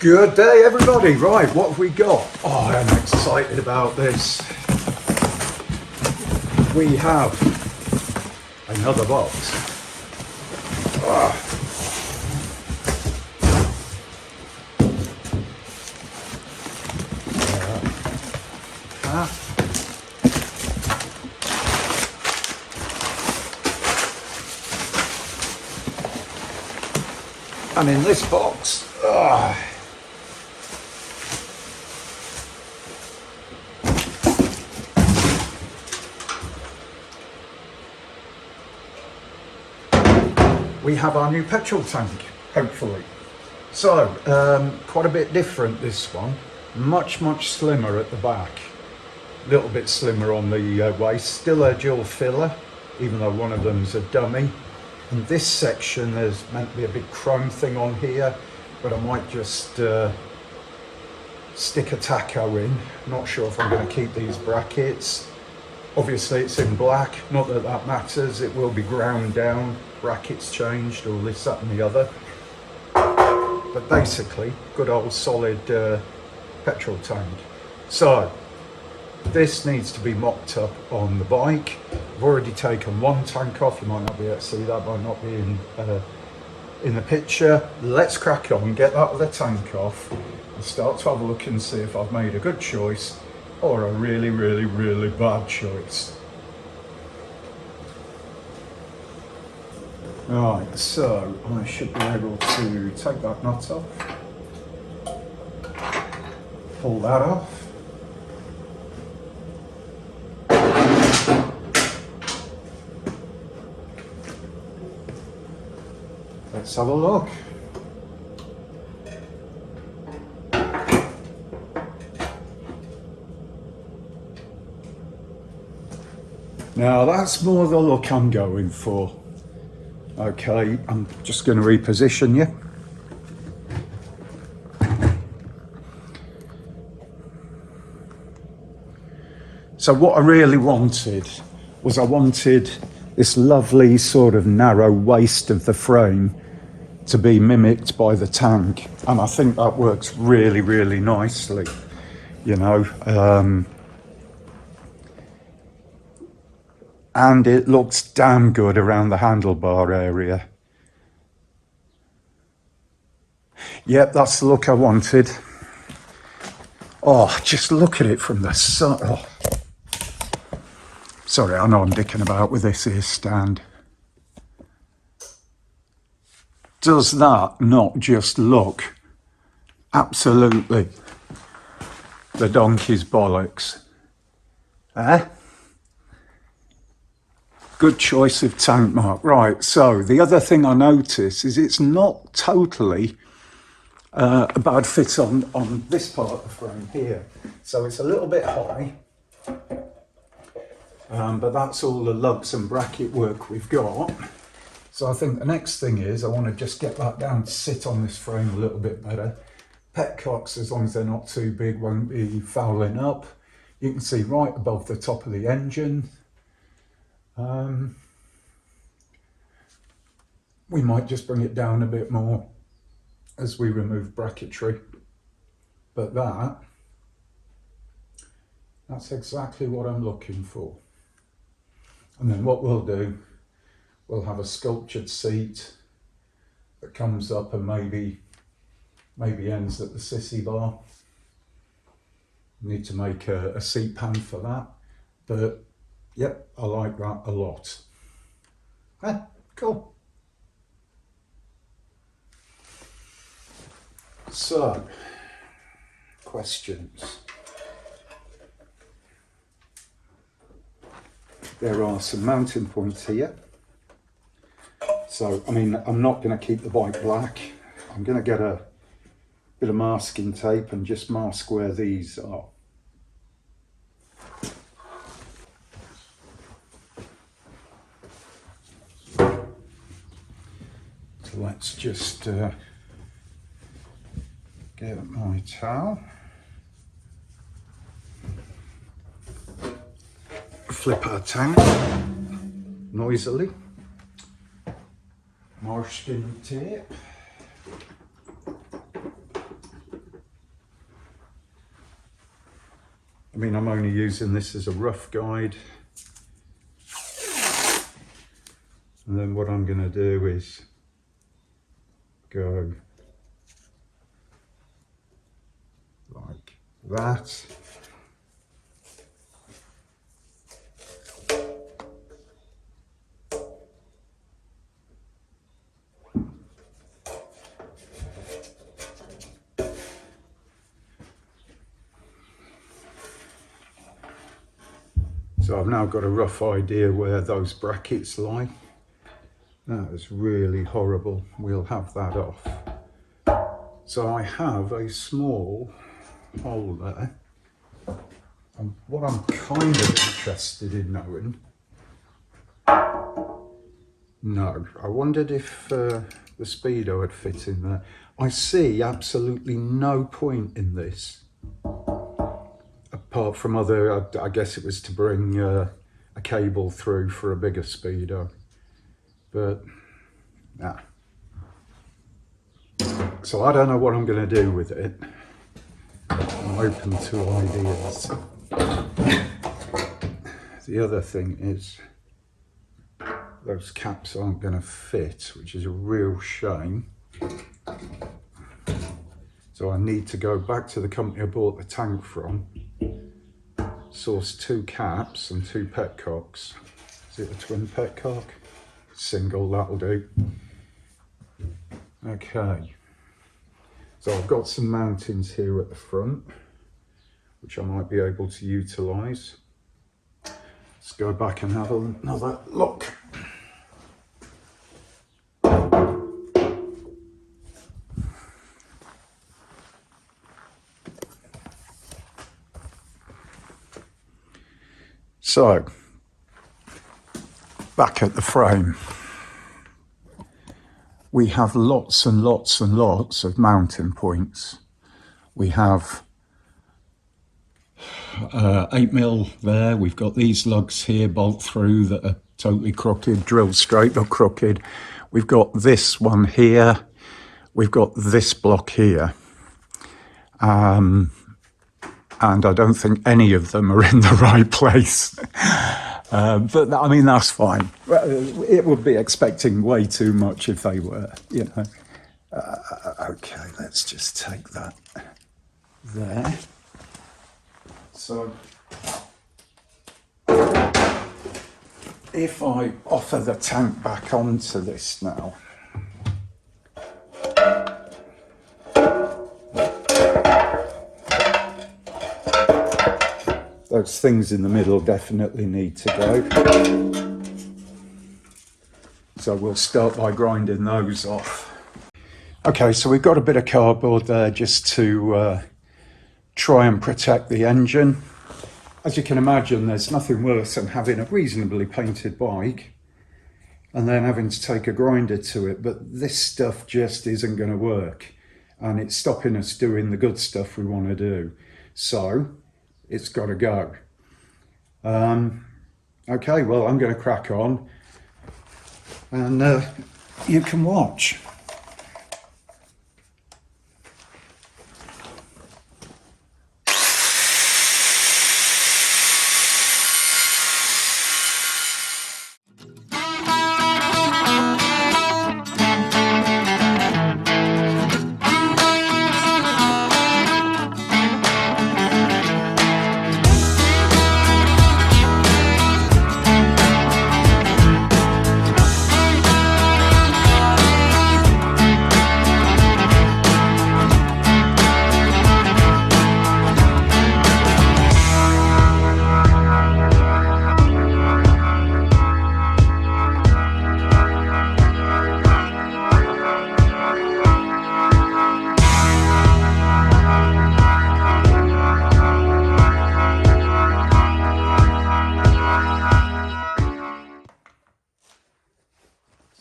Good day everybody, right, what have we got? Oh, I'm excited about this. We have another box. And in this box, we have our new petrol tank, hopefully. So, quite a bit different this one. Much slimmer at the back. A little bit slimmer on the waist. Still a dual filler, even though one of them's a dummy. In this section, there's meant to be a big chrome thing on here, but I might just stick a taco in. Not sure if I'm going to keep these brackets. Obviously it's in black, not that that matters, it will be ground down, brackets changed, all this, that and the other. But basically, good old solid petrol tank. So, this needs to be mocked up on the bike. I've already taken one tank off, you might not be able to see that, might not be in the picture. Let's crack on, get that other tank off, and start to have a look and see if I've made a good choice or a really bad choice. Right, so I should be able to take that nut off, pull that off, let's have a look. Now that's more the look I'm going for. Okay, I'm just going to reposition you. So what I really wanted was I wanted this lovely sort of narrow waist of the frame to be mimicked by the tank. And I think that works really nicely, you know. And it looks damn good around the handlebar area. Yep, that's the look I wanted. Oh, just look at it from the side. Oh. Sorry, I know I'm dicking about with this here stand. Does that not just look absolutely the donkey's bollocks? Eh? Good choice of tank mark. Right, so the other thing I notice is it's not totally a bad fit on this part of the frame here. So it's a little bit high, but that's all the lugs and bracket work we've got. So I think the next thing is I want to just get that down to sit on this frame a little bit better. Petcocks, as long as they're not too big, won't be fouling up. You can see right above the top of the engine. We might just bring it down a bit more as we remove bracketry, but that's exactly what I'm looking for. And then what we'll do, we'll have a sculptured seat that comes up and maybe ends at the sissy bar. Need to make a seat pan for that, but yep, I like that a lot. Cool. So, questions. There are some mounting points here. So, I mean, I'm not going to keep the bike black. I'm going to get a bit of masking tape and just mask where these are. So let's just get my towel, flip our tank noisily, masking tape, I mean, I'm only using this as a rough guide. And then what I'm going to do is go like that. So I've now got a rough idea where those brackets lie. That is really horrible. We'll have that off. So I have a small hole there. And what I'm kind of interested in knowing, no, I wondered if the speedo had fit in there. I see absolutely no point in this. Apart from other, I guess it was to bring a cable through for a bigger speedo, but nah. So I don't know what I'm going to do with it. I'm open to ideas. The other thing is those caps aren't going to fit, which is a real shame. So I need to go back to the company I bought the tank from, source 2 caps and 2 petcocks. Is it a twin petcock? Single, that'll do. Okay. So I've got some mountings here at the front, which I might be able to utilise. Let's go back and have another look. So, back at the frame, we have lots and lots and lots of mounting points. We have 8mm there, we've got these lugs here bolt through that are totally crooked, drilled straight but crooked. We've got this one here, we've got this block here. And I don't think any of them are in the right place. But I mean, that's fine. It would be expecting way too much if they were, you know. Okay, let's just take that there. So, if I offer the tank back onto this now, those things in the middle definitely need to go. So we'll start by grinding those off. Okay, so we've got a bit of cardboard there just to try and protect the engine. As you can imagine, there's nothing worse than having a reasonably painted bike and then having to take a grinder to it, but this stuff just isn't going to work and it's stopping us doing the good stuff we want to do. So it's got to go. Okay, well, I'm going to crack on and you can watch.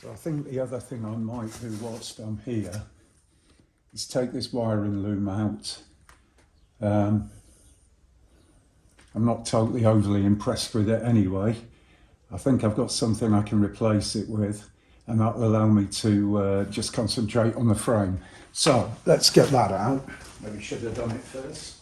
I think the other thing I might do whilst I'm here is take this wiring loom out. I'm not totally overly impressed with it anyway. I think I've got something I can replace it with, and that will allow me to just concentrate on the frame. So let's get that out. Maybe should have done it first.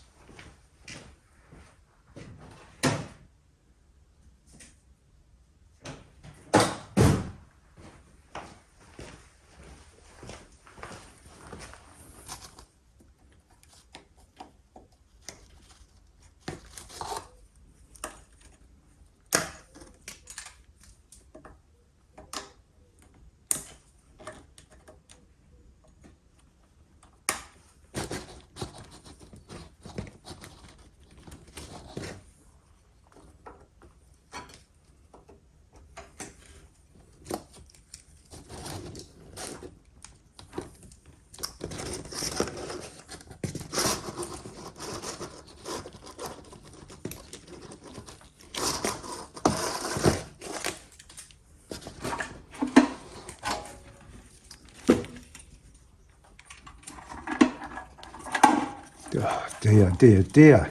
Oh, dear, dear, dear.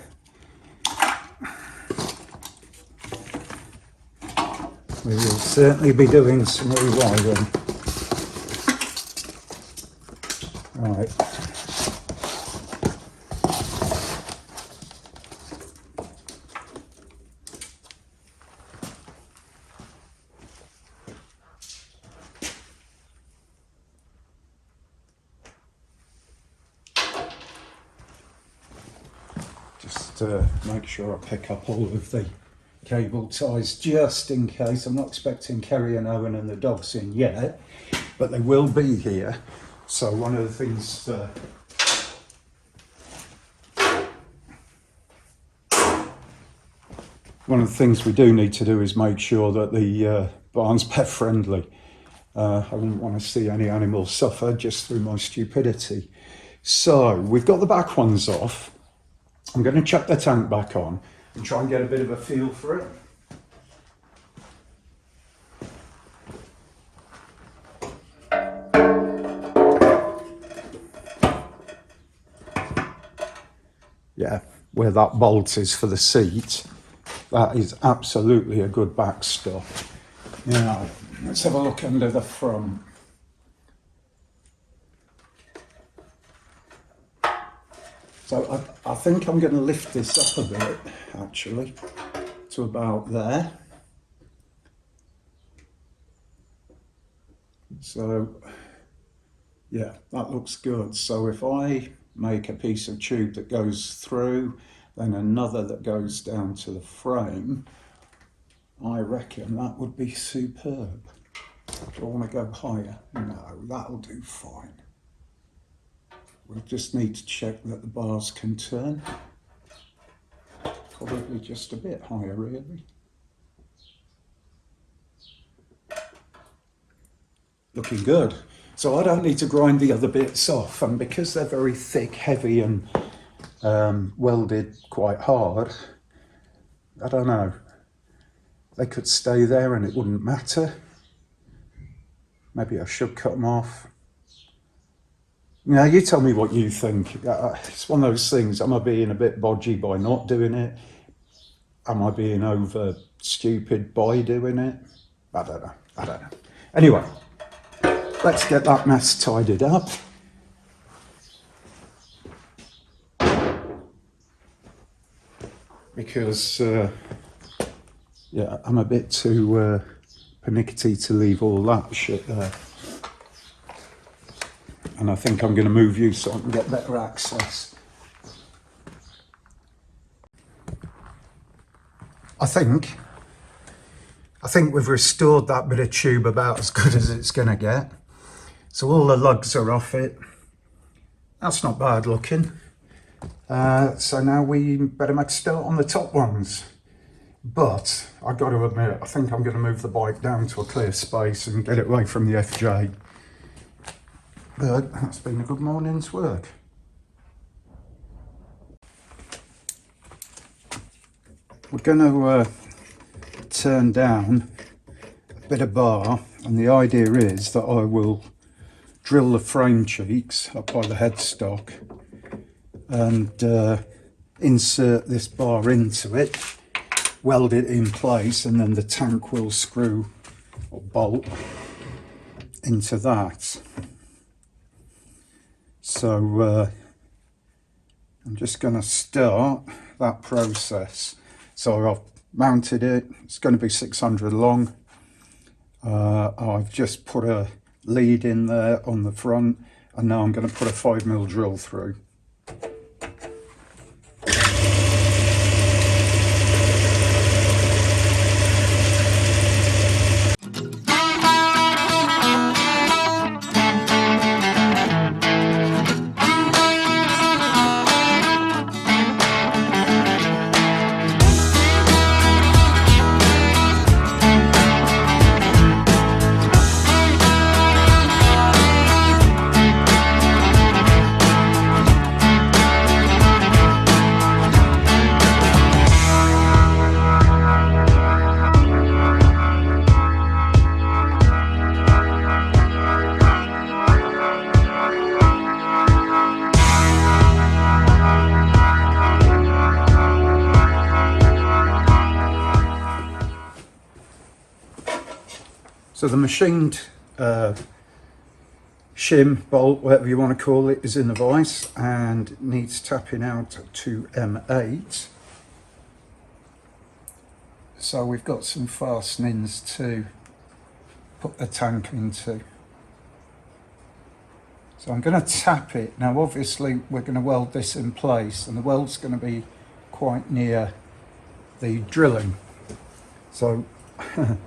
We will certainly be doing some rewiring. Right. Just make sure I pick up all of the cable ties just in case. I'm not expecting Kerry and Owen and the dogs in yet, but they will be here. So one of the things we do need to do is make sure that the barn's pet friendly. I wouldn't want to see any animals suffer just through my stupidity. So we've got the back ones off. I'm going to chuck the tank back on and try and get a bit of a feel for it. Yeah, where that bolt is for the seat, that is absolutely a good backstop. Now, let's have a look under the front. So I think I'm going to lift this up a bit, actually, to about there. So, yeah, that looks good. So if I make a piece of tube that goes through, then another that goes down to the frame, I reckon that would be superb. Do I want to go higher? No, that'll do fine. We'll just need to check that the bars can turn. Probably just a bit higher, really. Looking good. So I don't need to grind the other bits off, and because they're very thick, heavy and welded quite hard, I don't know. They could stay there and it wouldn't matter. Maybe I should cut them off. Now, you tell me what you think. It's one of those things. Am I being a bit bodgy by not doing it? Am I being over stupid by doing it? I don't know. Anyway, let's get that mess tidied up. Because, yeah, I'm a bit too pernickety to leave all that shit there. And I think I'm going to move you so I can get better access. I think we've restored that bit of tube about as good as it's going to get. So all the lugs are off it. That's not bad looking. So now we better make a start on the top ones. But I've got to admit, I think I'm going to move the bike down to a clear space and get it away from the FJ. But that's been a good morning's work. We're going to turn down a bit of bar, and the idea is that I will drill the frame cheeks up by the headstock and insert this bar into it, weld it in place, and then the tank will screw or bolt into that. So I'm just going to start that process. So I've mounted it. It's going to be 600 long. I've just put a lead in there on the front, and now I'm going to put a 5mm drill through. So the machined shim, bolt, whatever you want to call it, is in the vise and needs tapping out to M8. So we've got some fastenings to put the tank into. So I'm going to tap it. Now obviously we're going to weld this in place, and the weld's going to be quite near the drilling. So, come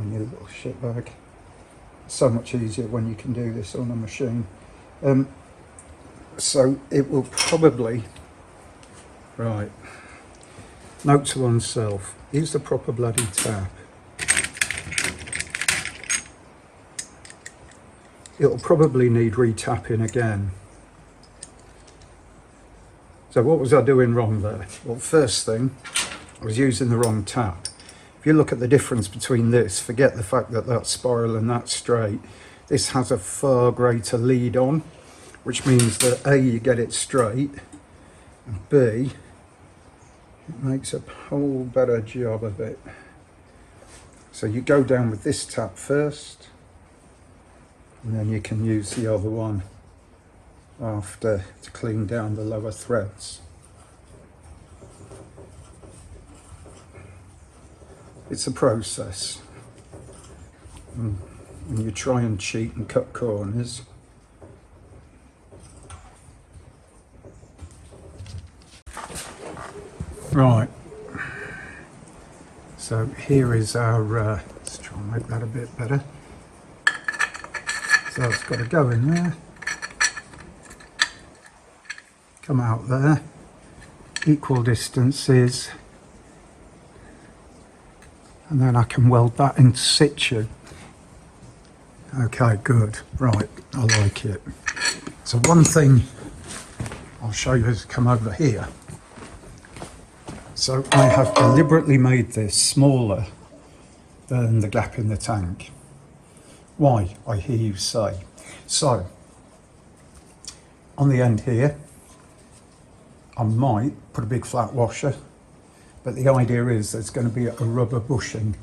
on you little shitbag. So much easier when you can do this on a machine. So it will probably, right, note to oneself, use the proper bloody tap. It'll probably need re-tapping again. So what was I doing wrong there? Well, first thing, I was using the wrong tap. If you look at the difference between this, forget the fact that that's spiral and that's straight. This has a far greater lead on, which means that A, you get it straight, and B, it makes a whole better job of it. So you go down with this tap first, and then you can use the other one after to clean down the lower threads. It's a process, and you try and cheat and cut corners. Right, so here is our, let's try and make that a bit better. So it's got to go in there, come out there, equal distances, and then I can weld that in situ. Okay, good, right, I like it. So one thing I'll show you is come over here. So I have deliberately made this smaller than the gap in the tank. Why, I hear you say. So, on the end here, I might put a big flat washer, but the idea is there's going to be a rubber bushing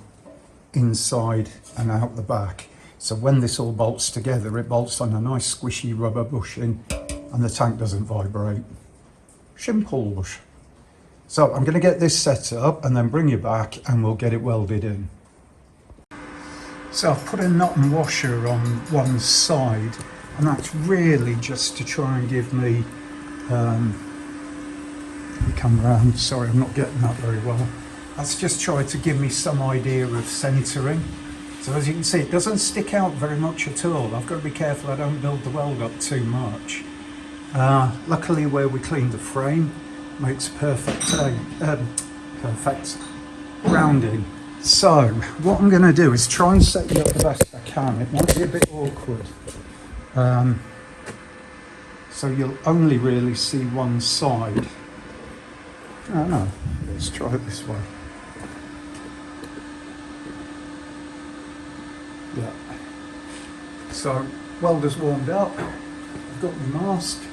inside and out the back. So when this all bolts together, it bolts on a nice squishy rubber bushing and the tank doesn't vibrate. Simple. So I'm going to get this set up and then bring you back and we'll get it welded in. So I've put a nut and washer on one side, and that's really just to try and give me, come around, sorry I'm not getting that very well. That's just try to give me some idea of centering. So as you can see, it doesn't stick out very much at all. I've got to be careful I don't build the weld up too much. Luckily where we cleaned the frame makes perfect rounding. So what I'm going to do is try and set you up the best I can. It might be a bit awkward. So you'll only really see one side. Oh no, let's try it this way. Yeah. So welder's warmed up. I've got my mask.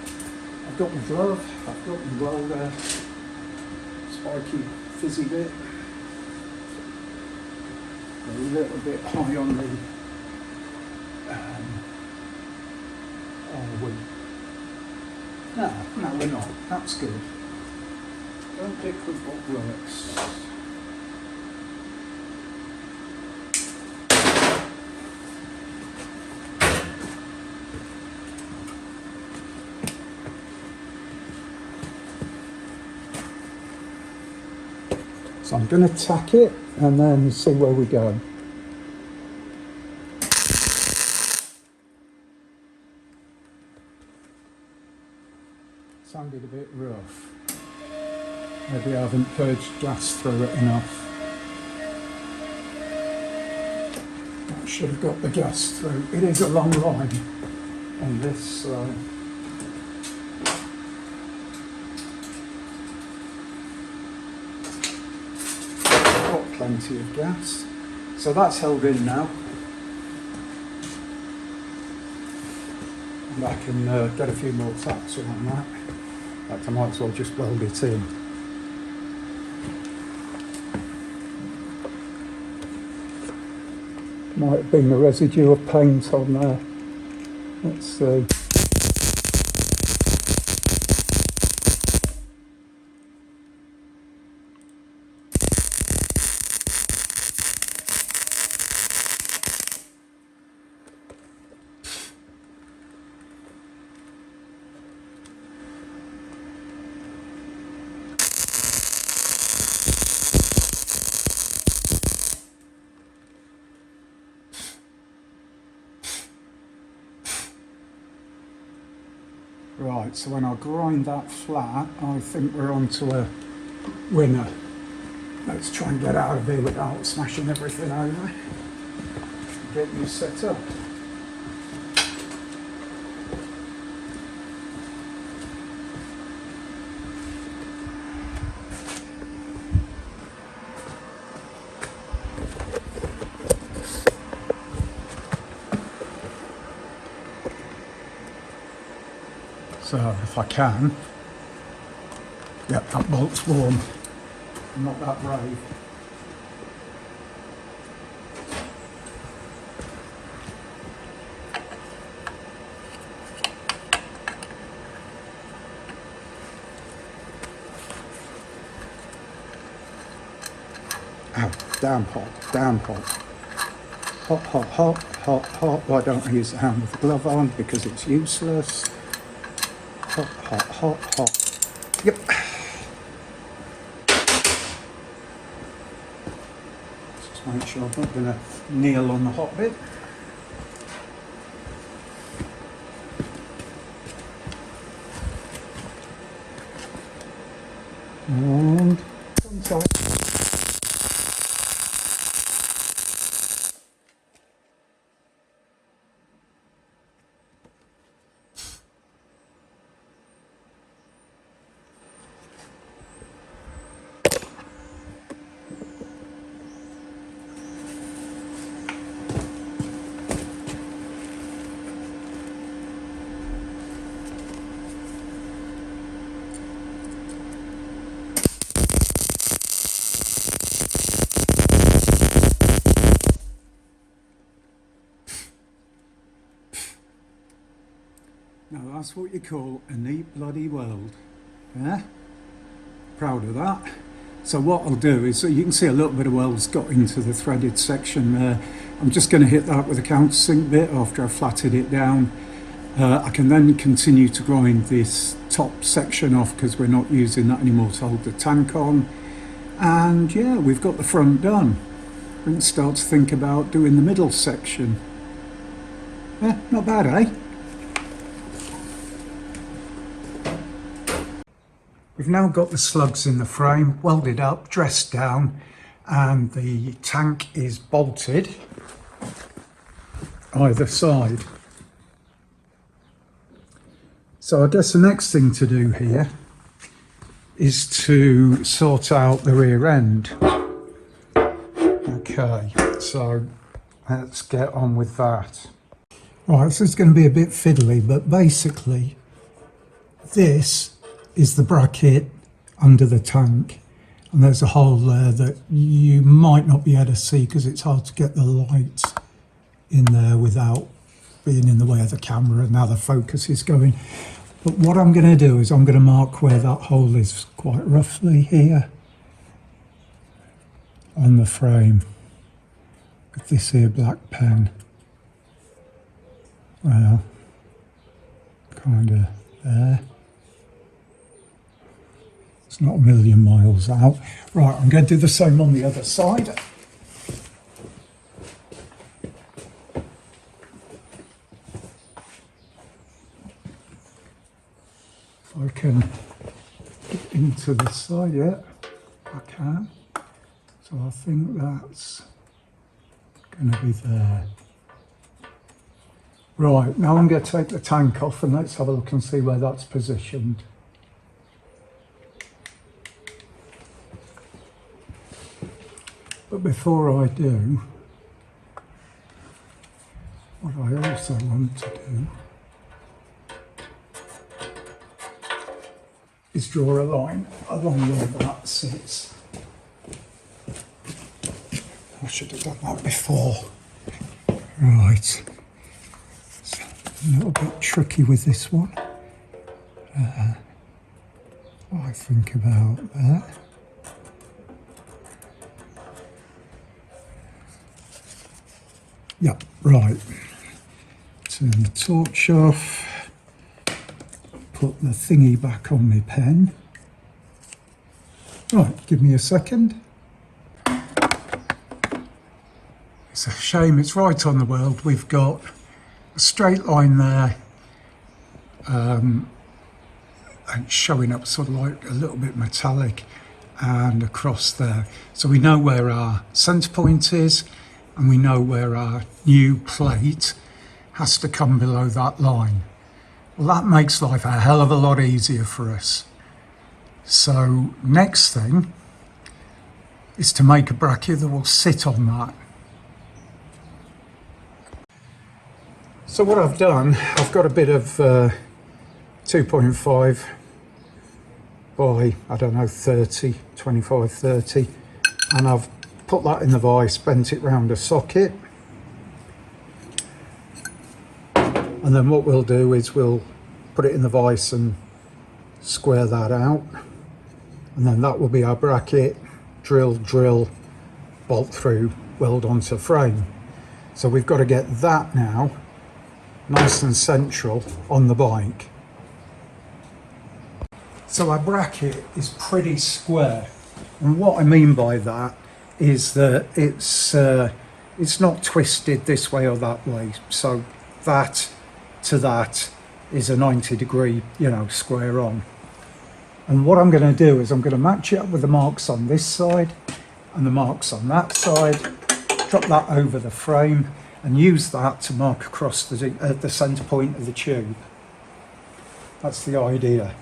I've got my glove. I've got my welder. Spiky fizzy bit. A little bit high on the no, we're not. That's good. Don't pick with what works. So I'm going to tack it and then see where we go. Sounded a bit rough. Maybe I haven't purged gas through it enough. I should have got the gas through. It is a long line on this. Got plenty of gas. So that's held in now. And I can get a few more tacks on that. In fact, I might as well just weld it in. Might have been the residue of paint on there. Let's see. Right, so when I grind that flat, I think we're on to a winner. Let's try and get out of here without smashing everything over. Get you set up. So if I can, yep, that bolt's warm. I'm not that brave. Ow, damn hot, damn hot. Hot, hot, hot, hot, hot. Why don't I use the hand with the glove on? Because it's useless. Hot, hot, hot, hot. Yep. Just make sure I'm not going to kneel on the hot bit. And inside. Now that's what you call a neat bloody weld, yeah? Proud of that. So what I'll do is, you can see a little bit of weld's got into the threaded section there. I'm just going to hit that with a countersink bit after I've flatted it down. I can then continue to grind this top section off because we're not using that anymore to hold the tank on. And yeah, we've got the front done. We can start to think about doing the middle section. Yeah, not bad, eh? We've now got the slugs in the frame, welded up, dressed down, and the tank is bolted either side. So I guess the next thing to do here is to sort out the rear end. Okay, so let's get on with that. Right, this is going to be a bit fiddly, but basically this is the bracket under the tank, and there's a hole there that you might not be able to see because it's hard to get the light in there without being in the way of the camera and how the focus is going. But what I'm going to do is I'm going to mark where that hole is quite roughly here on the frame with this here black pen. Well, kind of there. It's not a million miles out. Right, I'm going to do the same on the other side. If I can get into this side, yeah, I can. So I think that's going to be there. Right, now I'm going to take the tank off and let's have a look and see where that's positioned. But before I do, what I also want to do is draw a line along where that sits. I should have done that before. Right, it's a little bit tricky with this one. What I think about that. Yep, right. Turn the torch off. Put the thingy back on my pen. Right, give me a second. It's a shame it's right on the world. We've got a straight line there, and showing up sort of like a little bit metallic, and across there. So we know where our centre point is, and we know where our new plate has to come below that line. Well, that makes life a hell of a lot easier for us. So next thing is to make a bracket that will sit on that. So what I've done, I've got a bit of 2.5 by, I don't know, 30, 25, 30, and I've put that in the vise, bent it round a socket, and then what we'll do is we'll put it in the vise and square that out, and then that will be our bracket. Drill, bolt through, weld onto frame. So we've got to get that now nice and central on the bike. So our bracket is pretty square, and what I mean by that is that it's not twisted this way or that way. So that to that is a 90-degree, square on. And what I'm going to do is I'm going to match it up with the marks on this side and the marks on that side, drop that over the frame, and use that to mark across the centre point of the tube. That's the idea.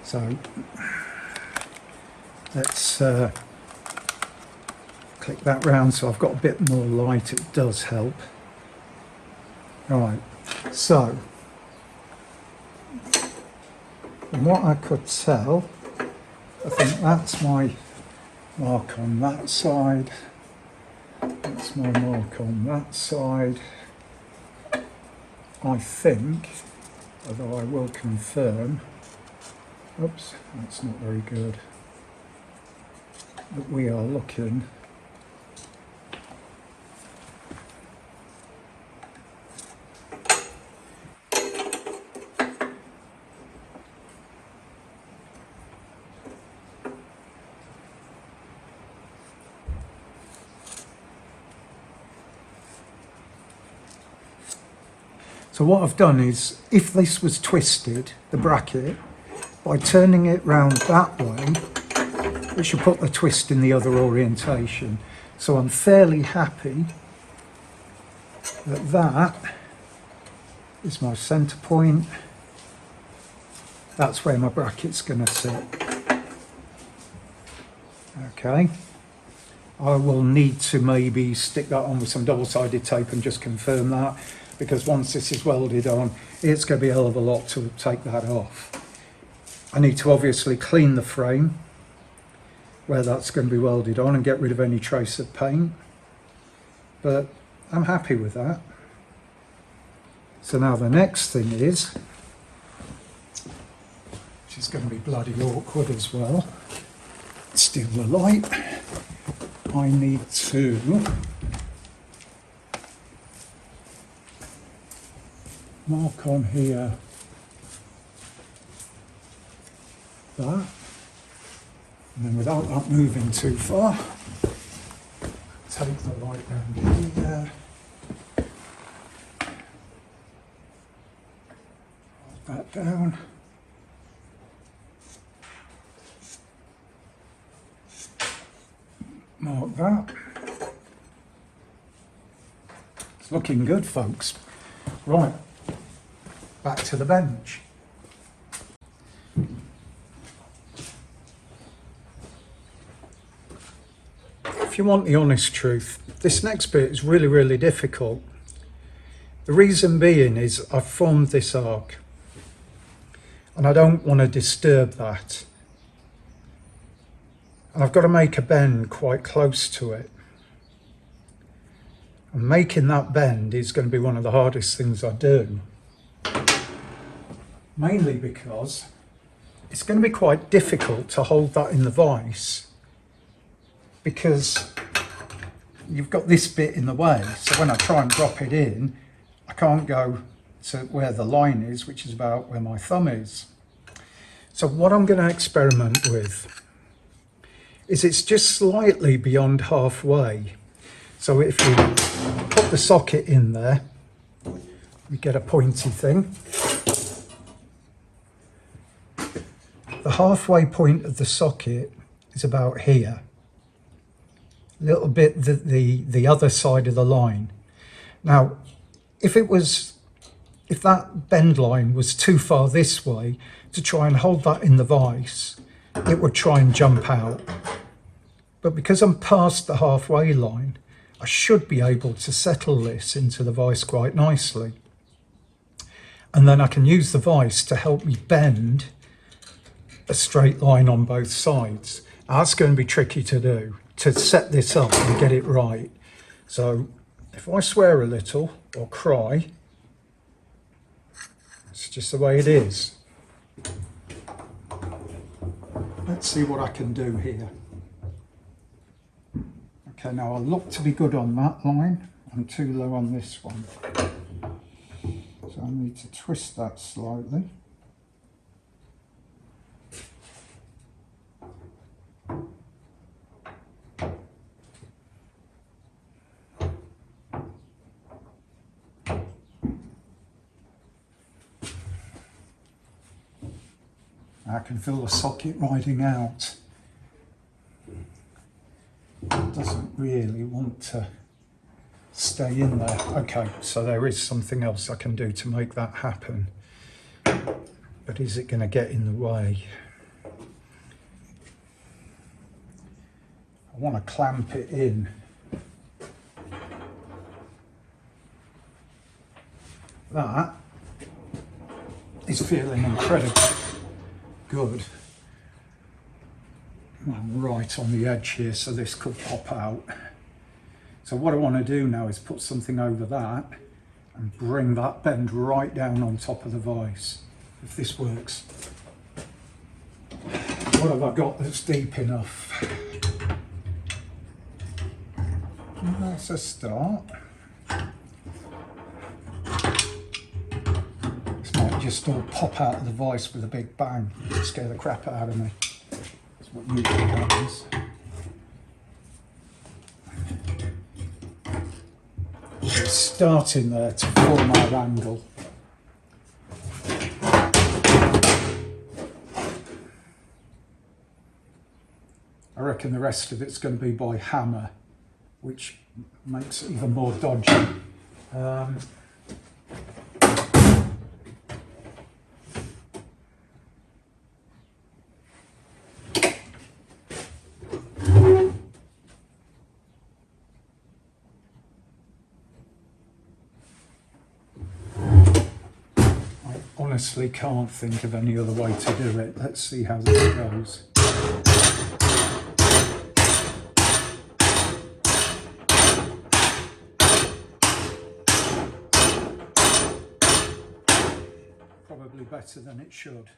So let's click that round so I've got a bit more light. It does help. Right, so from what I could tell, I think that's my mark on that side. That's my mark on that side. I think, although I will confirm, oops, that's not very good, that we are looking So what I've done is, if this was twisted, the bracket, by turning it round that way, it should put the twist in the other orientation. So I'm fairly happy that that is my centre point. That's where my bracket's going to sit. Okay. I will need to maybe stick that on with some double-sided tape and just confirm that, because once this is welded on, it's going to be a hell of a lot to take that off. I need to obviously clean the frame where that's going to be welded on and get rid of any trace of paint, but I'm happy with that. So now the next thing is, which is going to be bloody awkward as well, steal the light, I need to mark on here that, and then without that moving too far, take the light round here, hold that down, mark that. It's looking good, folks. Right. Back to the bench. If you want the honest truth, this next bit is really, really difficult. The reason being is I've formed this arc and I don't want to disturb that. And I've got to make a bend quite close to it. And making that bend is going to be one of the hardest things I do. Mainly because it's going to be quite difficult to hold that in the vise, because you've got this bit in the way. So when I try and drop it in, I can't go to where the line is, which is about where my thumb is. So what I'm going to experiment with is it's just slightly beyond halfway. So if you put the socket in there, you get a pointy thing. The halfway point of the socket is about here. A little bit the other side of the line. Now, if that bend line was too far this way, to try and hold that in the vise, it would try and jump out. But because I'm past the halfway line, I should be able to settle this into the vise quite nicely. And then I can use the vise to help me bend a straight line on both sides. Now, that's going to be tricky to do, to set this up and get it right. So if I swear a little or cry, it's just the way it is. Let's see what I can do here. Okay, now I look to be good on that line. I'm too low on this one. So I need to twist that slightly. I can feel the socket riding out. It doesn't really want to stay in there. Okay, so there is something else I can do to make that happen. But is it going to get in the way? I want to clamp it in. That is feeling incredible. Good. I'm right on the edge here, so this could pop out. So what I want to do now is put something over that and bring that bend right down on top of the vise, if this works. What have I got that's deep enough? That's a start. This might just all pop out of the vise with a big bang, scare the crap out of me. That's what usually happens. It's starting there to form our angle. I reckon the rest of it's going to be by hammer, which makes it even more dodgy. I honestly can't think of any other way to do it. Let's see how this goes. Probably better than it should.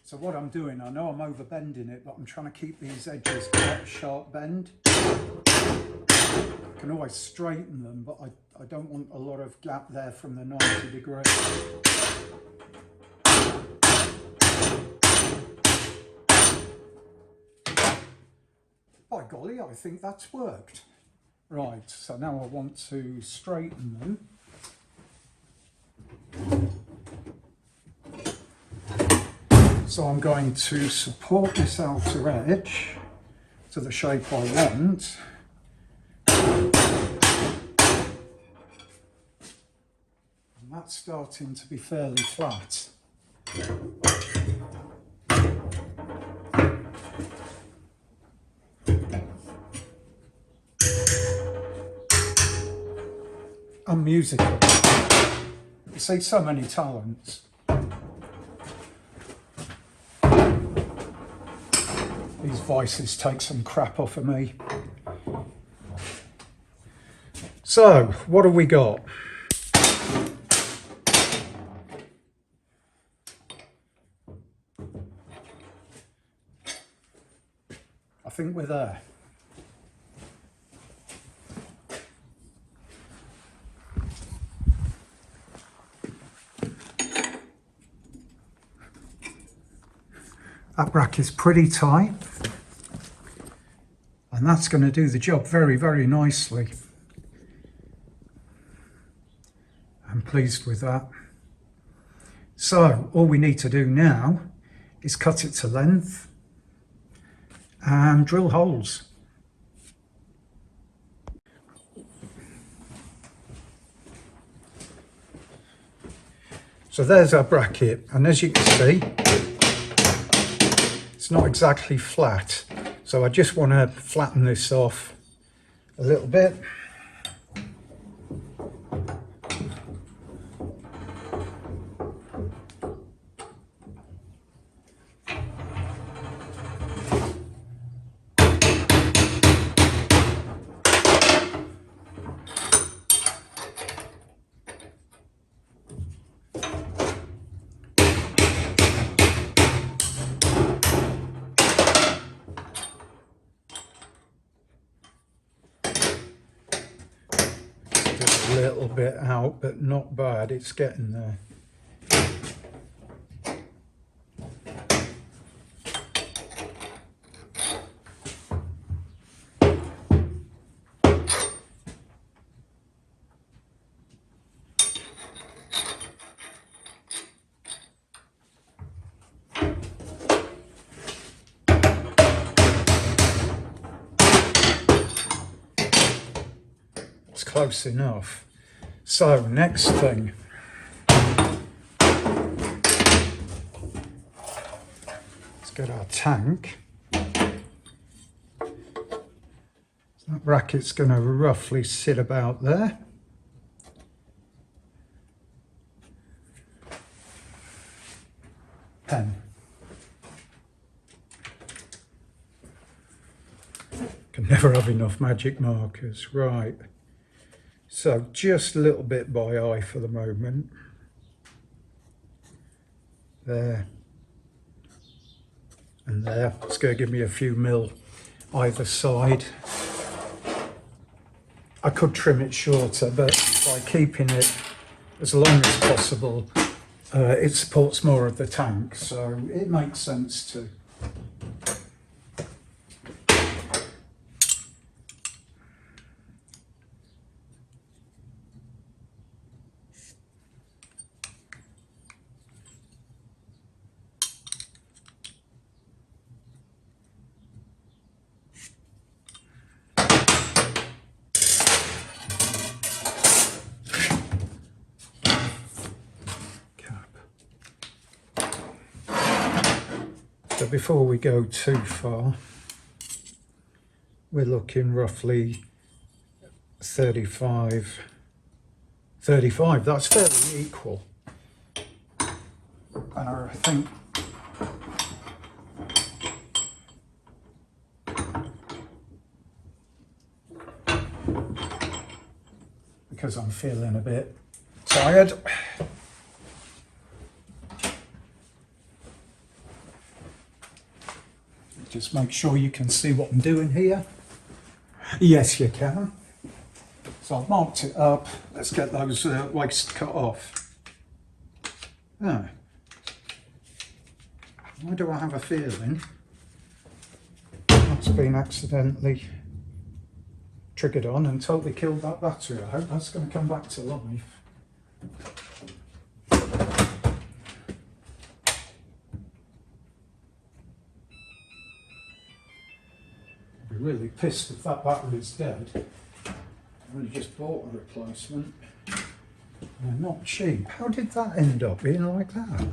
So what I'm doing, I know I'm over bending it, but I'm trying to keep these edges quite a sharp bend. I can always straighten them, but I don't want a lot of gap there from the 90 degrees. By golly, I think that's worked. Right, so now I want to straighten them. So I'm going to support this outer edge to the shape I want. And that's starting to be fairly flat. I'm musical. You see, so many talents. vices take some crap off of me. So, what have we got? I think we're there. That bracket's pretty tight, and that's going to do the job very, very nicely. I'm pleased with that. So all we need to do now is cut it to length and drill holes. So there's our bracket, and as you can see, it's not exactly flat, so I just want to flatten this off a little bit. A little bit out, but not bad, it's getting there. It's close enough. So, next thing. Let's get our tank. That bracket's going to roughly sit about there. Pen. Can never have enough magic markers, right. So just a little bit by eye for the moment. There. And there. It's going to give me a few mil either side. I could trim it shorter, but by keeping it as long as possible, it supports more of the tank, so it makes sense to. So before we go too far, we're looking roughly 35, that's fairly equal. And I think because I'm feeling a bit tired, just make sure you can see what I'm doing here. Yes, you can. So I've marked it up. Let's get those wastes cut off. Oh. Why do I have a feeling that's been accidentally triggered on and totally killed that battery? I hope that's going to come back to life. I'd be really pissed if that battery's dead. I've only just bought a replacement. They're not cheap. How did that end up being like that?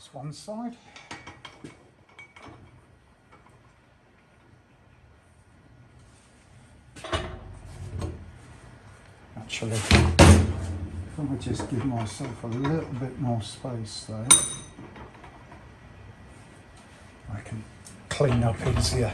That's one side. Actually, if I just give myself a little bit more space though, I can clean up easier.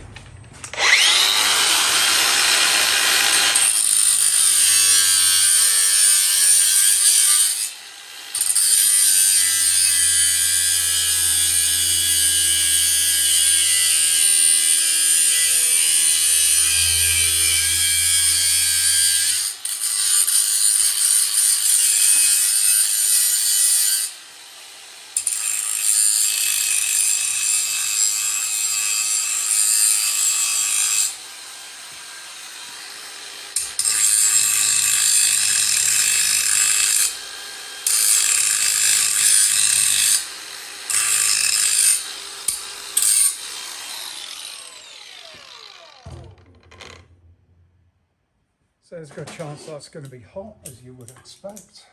So there's a good chance that's going to be hot, as you would expect.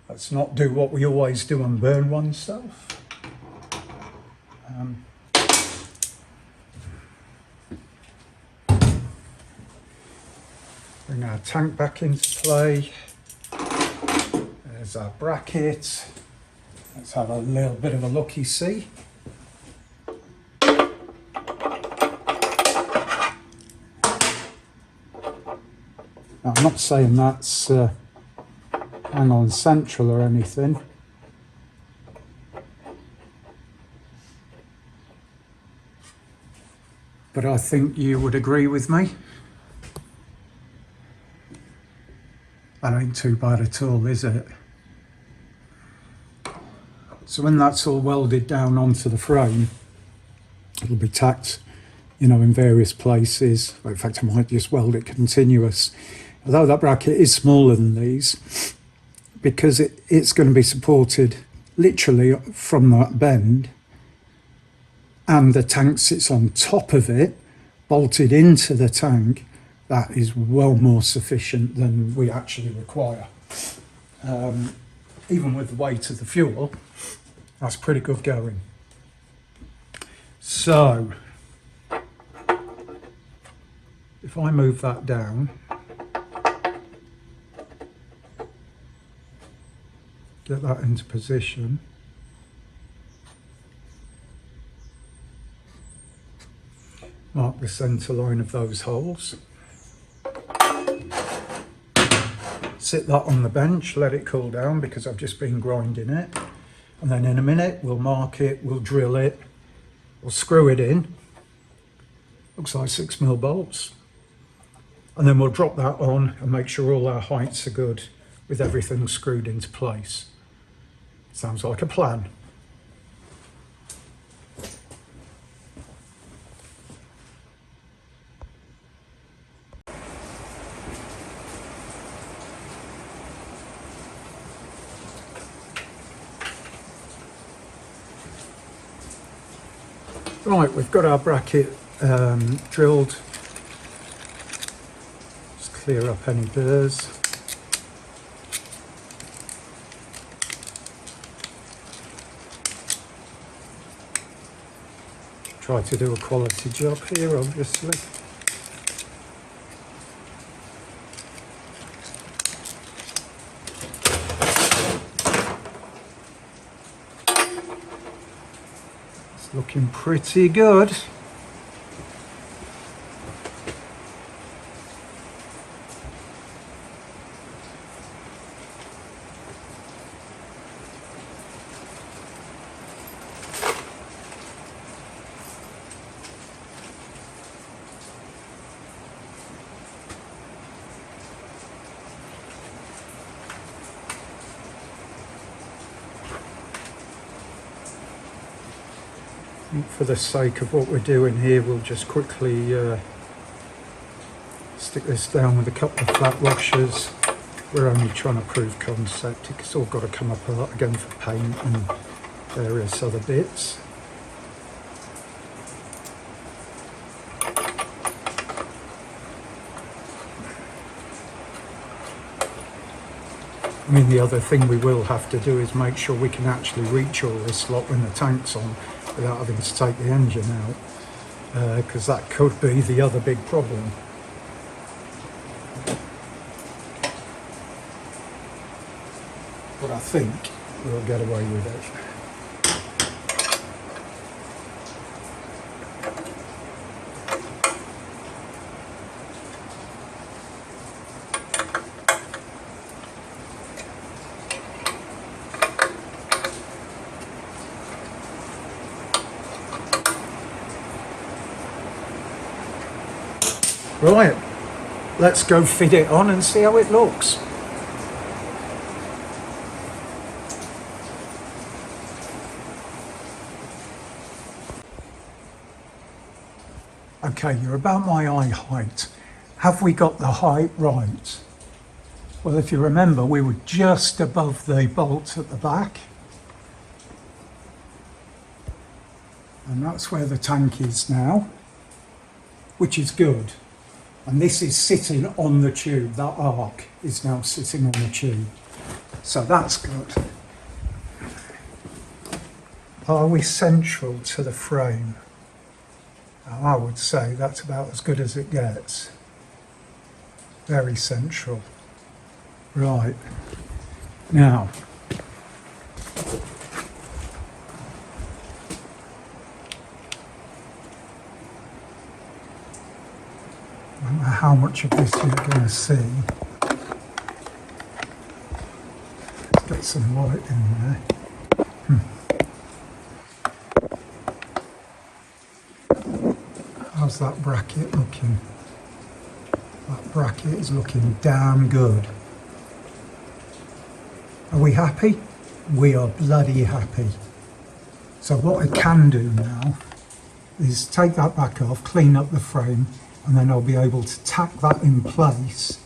Let's not do what we always do and burn oneself. Bring our tank back into play. There's our bracket. Let's have a little bit of a look-see. Now, I'm not saying that's hang on central or anything. But I think you would agree with me. That ain't too bad at all, is it? So when that's all welded down onto the frame, it'll be tacked, you know, in various places. In fact, I might just weld it continuous. Although that bracket is smaller than these, because it's going to be supported literally from that bend, and the tank sits on top of it, bolted into the tank, that is well more sufficient than we actually require. Even with the weight of the fuel, that's pretty good going. So, if I move that down, get that into position, mark the centre line of those holes, sit that on the bench, let it cool down because I've just been grinding it, and then in a minute we'll mark it, we'll drill it, we'll screw it in, looks like 6mm bolts, and then we'll drop that on and make sure all our heights are good with everything screwed into place. Sounds like a plan. Right, we've got our bracket drilled. Just clear up any burrs. Try to do a quality job here, obviously. It's looking pretty good. For the sake of what we're doing here, we'll just quickly stick this down with a couple of flat washers. We're only trying to prove concept. It's all got to come apart again for paint and various other bits. I mean, the other thing we will have to do is make sure we can actually reach all this lot when the tank's on without having to take the engine out, because that could be the other big problem. But I think we'll get away with it. Right, let's go fit it on and see how it looks. Okay, you're about my eye height. Have we got the height right? Well, if you remember, we were just above the bolt at the back. And that's where the tank is now, which is good. And this is sitting on the tube. That arc is now sitting on the tube. So that's good. Are we central to the frame? I would say that's about as good as it gets. Very central. Right. Now, I don't know how much of this you're going to see. Let's get some light in there. How's that bracket looking? That bracket is looking damn good. Are we happy? We are bloody happy. So what I can do now is take that back off, clean up the frame, and then I'll be able to tack that in place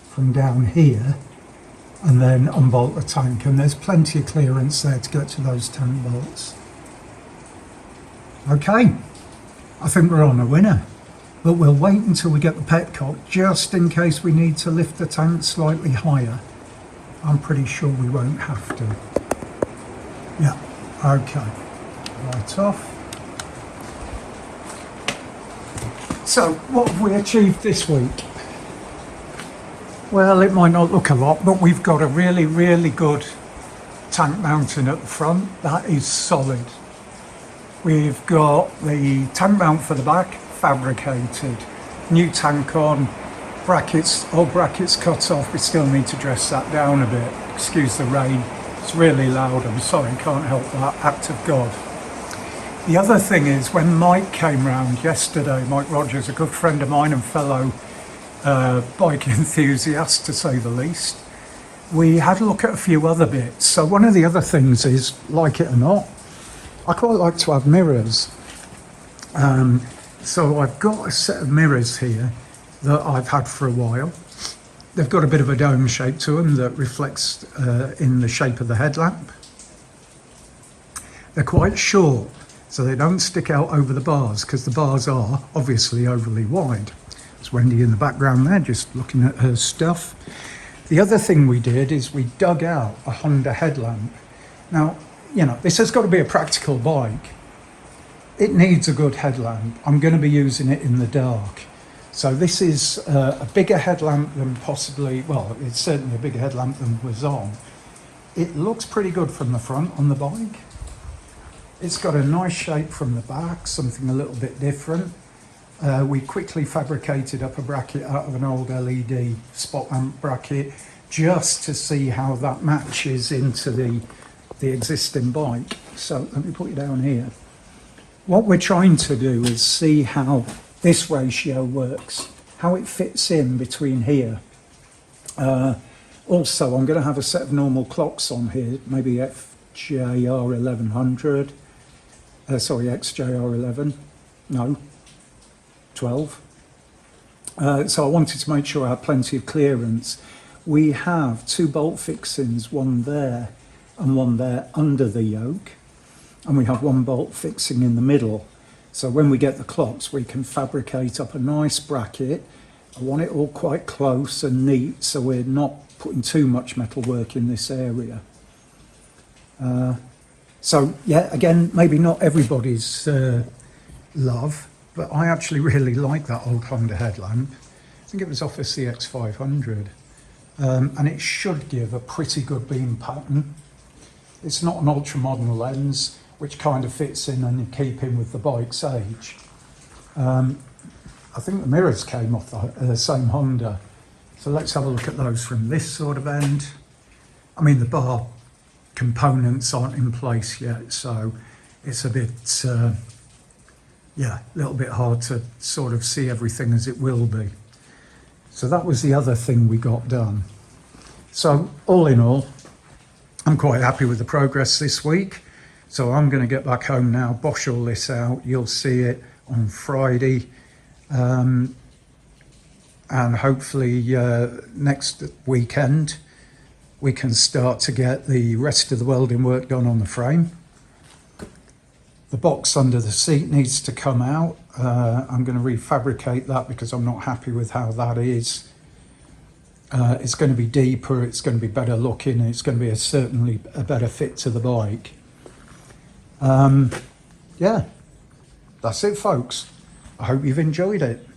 from down here and then unbolt the tank. And there's plenty of clearance there to get to those tank bolts. Okay, I think we're on a winner. But we'll wait until we get the petcock just in case we need to lift the tank slightly higher. I'm pretty sure we won't have to. Yeah, okay. Right off. So, what have we achieved this week? Well, it might not look a lot, but we've got a really, really good tank mounting at the front. That is solid. We've got the tank mount for the back, fabricated. New tank on, brackets, old brackets cut off. We still need to dress that down a bit. Excuse the rain, it's really loud, I'm sorry, can't help that, act of God. The other thing is, when Mike came round yesterday, Mike Rogers, a good friend of mine and fellow bike enthusiast to say the least, we had a look at a few other bits. So one of the other things is, like it or not, I quite like to have mirrors. So I've got a set of mirrors here that I've had for a while. They've got a bit of a dome shape to them that reflects in the shape of the headlamp. They're quite short, so they don't stick out over the bars, because the bars are obviously overly wide. There's Wendy in the background there, just looking at her stuff. The other thing we did is we dug out a Honda headlamp. Now, you know, this has got to be a practical bike. It needs a good headlamp. I'm going to be using it in the dark. So this is a bigger headlamp than possibly, well, it's certainly a bigger headlamp than was on. It looks pretty good from the front on the bike. It's got a nice shape from the back, something a little bit different. We quickly fabricated up a bracket out of an old LED spot lamp bracket just to see how that matches into the existing bike. So let me put you down here. What we're trying to do is see how this ratio works, how it fits in between here. Also, I'm going to have a set of normal clocks on here, maybe XJR 1100, sorry, XJR 11, no, 12. So I wanted to make sure I had plenty of clearance. We have two bolt fixings, one there and one there under the yoke. And we have one bolt fixing in the middle. So when we get the clocks, we can fabricate up a nice bracket I want it all quite close and neat, so we're not putting too much metalwork in this area. So yeah, again, maybe not everybody's love, but I actually really like that old Honda headlamp. I think it was off a CX500, and it should give a pretty good beam pattern. It's not an ultra modern lens, which kind of fits in and keeping with the bike's age. I think the mirrors came off the same Honda. So let's have a look at those from this sort of end. I mean, the bar components aren't in place yet, so it's a bit, yeah, a little bit hard to sort of see everything as it will be. So that was the other thing we got done. So all in all, I'm quite happy with the progress this week. So I'm going to get back home now, bosh all this out. You'll see it on Friday. And hopefully next weekend we can start to get the rest of the welding work done on the frame. The box under the seat needs to come out. I'm going to refabricate that because I'm not happy with how that is. It's going to be deeper, it's going to be better looking, and it's going to be certainly a better fit to the bike. Yeah, that's it folks. I hope you've enjoyed it.